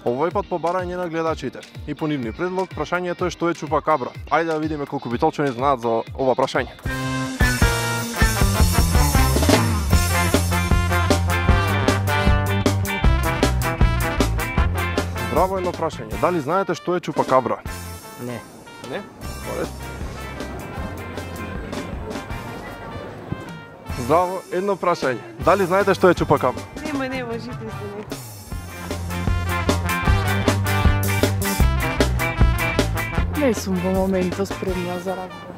Овој пат по барање на гледачите и по нивни предлог, прашањето е што е чупакабра. Ајде да видиме колку битолчани знаат за ова прашање. Здраво, едно прашање. Дали знаете што е чупакабра? Не. Не? Поред. Здраво, едно прашање. Дали знаете што е чупакабра? Нема, жите се не. Не сум во моментот спремна за разговор.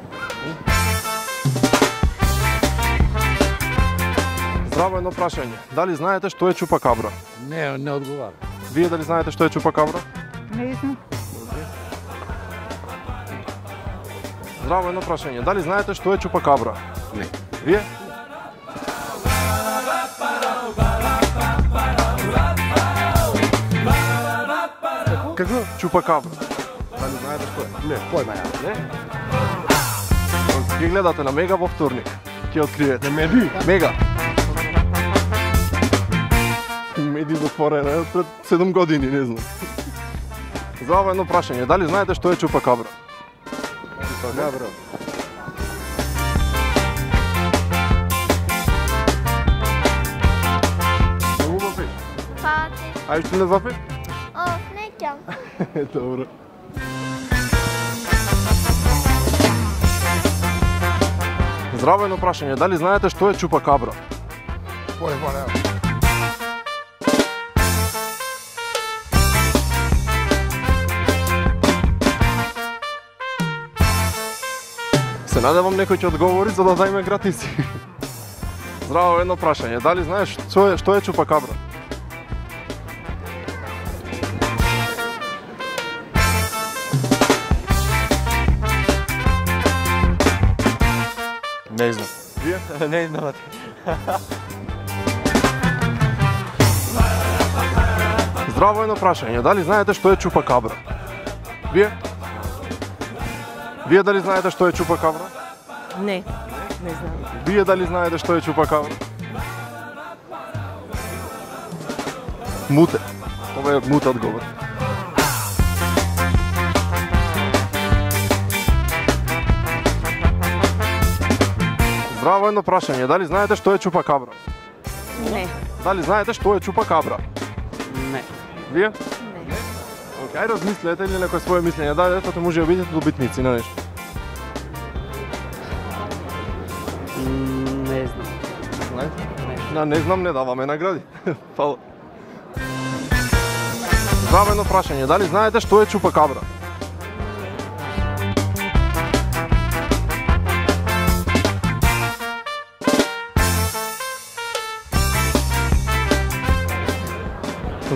Здраво, едно прашање. Дали знаете што е чупакабра? Не одговарам. Вие дали знаете што е чупакабра? Не знам. Здраво, едно прашање. Дали знаете што е чупакабра? Не. Вие? Како? Чупакабра. Дали знаете што е? Не, појма ја. Не? Ги гледате на Мега во вторник. Ќе откриете. На меди? Мега. Меди затворена пред 7 години, не знам. Здраво, едно прашање. Дали знаете што е чупакабра? Чупакабра. Многу вапиш? Пати. А уште не вапиш? О, неќам. Добро. Здраво, едно прашање. Дали знаете што е чупакабра? Појма ја. Се надевам некој ќе одговори за да дајме гратиси. Здраво, едно прашање. Дали знаеш што е чупакабра? Не знам. Вие? Не знам. Здраво, едно прашање. Дали знаете што е чупакабра? Вие? Вие дали знаете што е чупакабра? Не, не знам. Вие дали знаете што е чупакабра? Муте. Ова е мут одговор. Здраво, едно прашање. Дали знаете што е чупакабра? Не. Дали знаете што е чупакабра? Не. Вие? Не. Океј, ајде размислете или некој свое мислење дадете, тоа може да бидете добитници на нешто. Не знам. Не знам, не даваме награди. Фала. Здраво, едно прашање. Дали знаете што е чупакабра?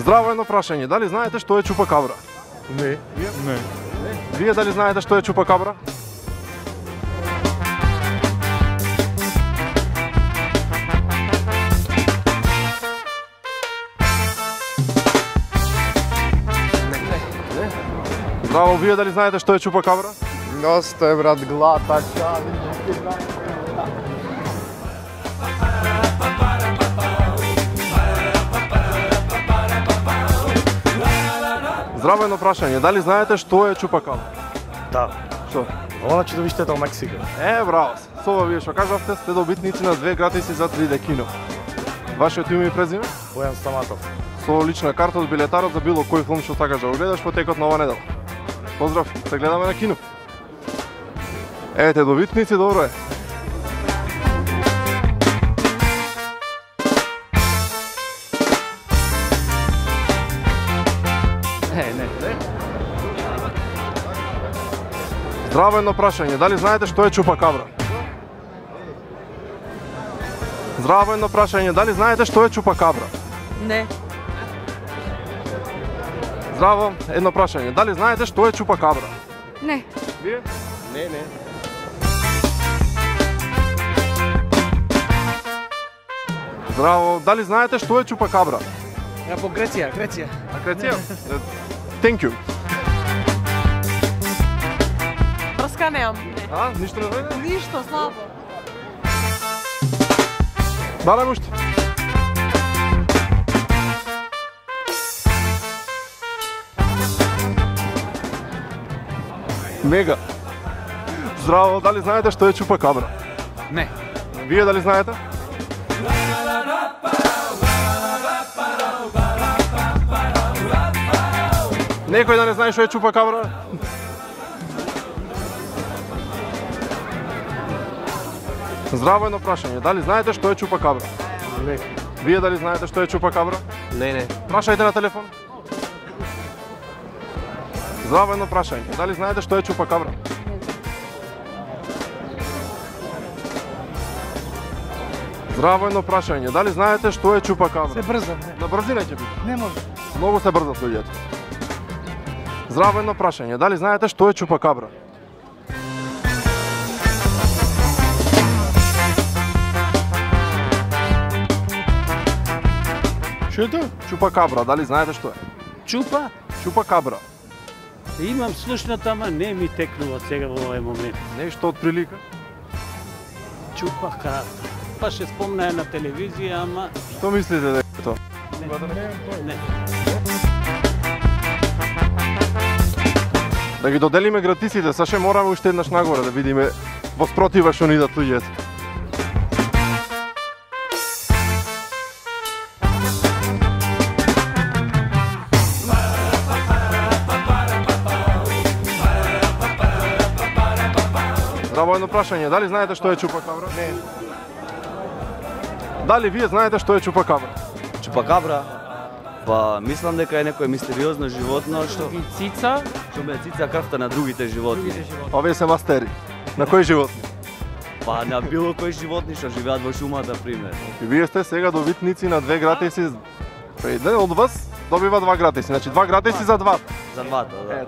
Здраво, едно прашање. Дали знаете што е чупакабра? Не. Не. Вие дали знаете што е чупакабра? Здраво, вие дали знаете што е чупакабра? Доста е, брат, глатача. Здраво, едно прашање. Дали знаете што е чупакабра? Да. Што? Ова на чудовиштето во Мексико. Браво. Со ова вие што кажавте, сте добитници на 2 гратиси за 3D кино. Вашето име и презиме? Бојан Стаматов. Со лична карта од билетарот за било кој филм што сакаш да го гледаш во текот на ова недела. Поздрав, се гледаме на кино. Ете, добитници, добро е. Не. Здраво, едно прашање. Дали знаете што е чупакабра? Здраво, едно прашање. Дали знаете што е чупакабра? Не. Здраво, едно прашање. Дали знаете што е чупакабра? Не. Вие? Не. Здраво, дали знаете што е чупакабра? Ја по Греција. А Греција? Thank you. Врска немам. А, ништо не знаете? Ништо, слабо. Барам уште. Мега. Здраво, дали знаете што е чупакабра? Не. Вие дали знаете? Некој да не знае што е чупакабра? Здраво едно прашање. Дали знаете што е чупакабра? Не. Вие дали знаете што е чупакабра? Не. Прашајте на телефон. Здраво едно прашање. Дали знаете што е чупакабра? Здраво едно прашање. Дали знаете што е чупакабра? Се брзам. На брзина ќе биде. Не може. Многу се брзат луѓето. Здраво едно прашање. Дали знаете што е чупакабра? Што е тоа? Чупакабра, дали знаете што е? Чупа? Чупакабра. Имам слушнато, ама не ми текнува сега во овој момент. Нешто од прилика? Чупа карта. Па ще спомна на телевизија, ама Што мислите дека е тоа? не. Да ги доделиме гратисите, саше мораме уште еднаш нагоре да видиме во спротива што ни дат луѓето. Здраво едно прашање, дали знаете што е чупакабра? Не. Дали вие знаете што е чупакабра? Чупакабра? Па мислам дека е некое мистериозно животно што Цица. ме цица крвта на другите животни. Овие се мастери. На кои животни? Па на било кои животни што живеат во шумата, пример. И вие сте сега добитници на 2 гратиси. Еден од вас добива 2 гратиси, значи 2 гратиси за двата. За двата, да.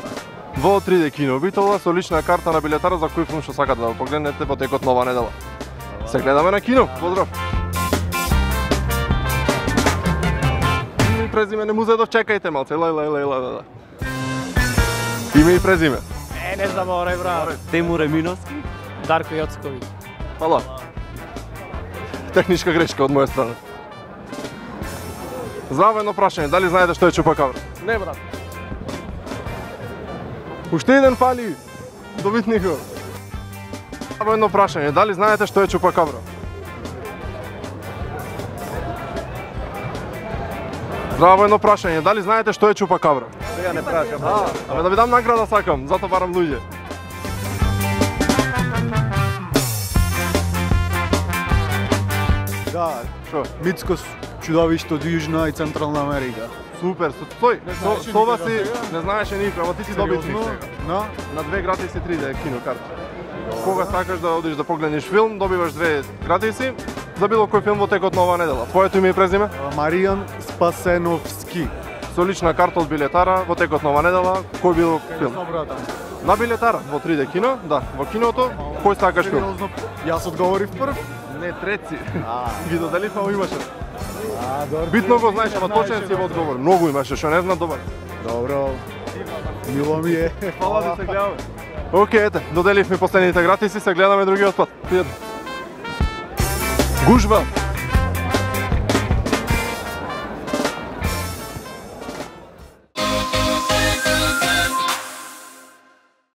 Во 3D кино Битола со лична карта на билетара за кој филм што сакате да го погледнете во текот на ова недела. Се гледаме на кино. Поздрав. Име и презиме, не Музедов, чекајте малце. Лај. Име и презиме. Не заборај, брат. Тему Реминовски? Дарко Јоцковиќ. Фала. Техничка грешка од моја страна. Здраво едно прашање, дали знаете што е чупакабра? Не, брат. Уште еден фали. Добитникот. Здраво едно прашање, дали знаете што е чупакабра? Здраво едно прашање, дали знаете што е чупакабра? Сега не прашам. Абе да ви дам награда сакам, затоа барам луѓе. Да, Шо? митско чудовиште од Јужна и Централна Америка. Супер, стој, знаеше со ова никога си сега? не знаеше никој, ама ти си добитник сега. На? На 2 гратиси 3D кино карта. Кога сакаш да одиш да погледнеш филм, добиваш 2 гратиси за било кој филм во текот на оваа недела. Твоето име и презиме? Маријан Спасеновски. Со лична карта од билетара во текот на оваа недела, кој бил филм? Со братам. На билетара во 3D кино, да, во киното, кој сакаш филм? Сериозно, јас одговорив прв. Не, трети. Ги доделив, ама имаше. Добро. Битно го знаеш, ама точен си во одговор. Многу имаше, што не знам добар. Добро. Мило ми е. Фала да се гледаме. Океј, ете, доделивме последните гратиси, се гледаме другиот пат. Пријатно. Гужва.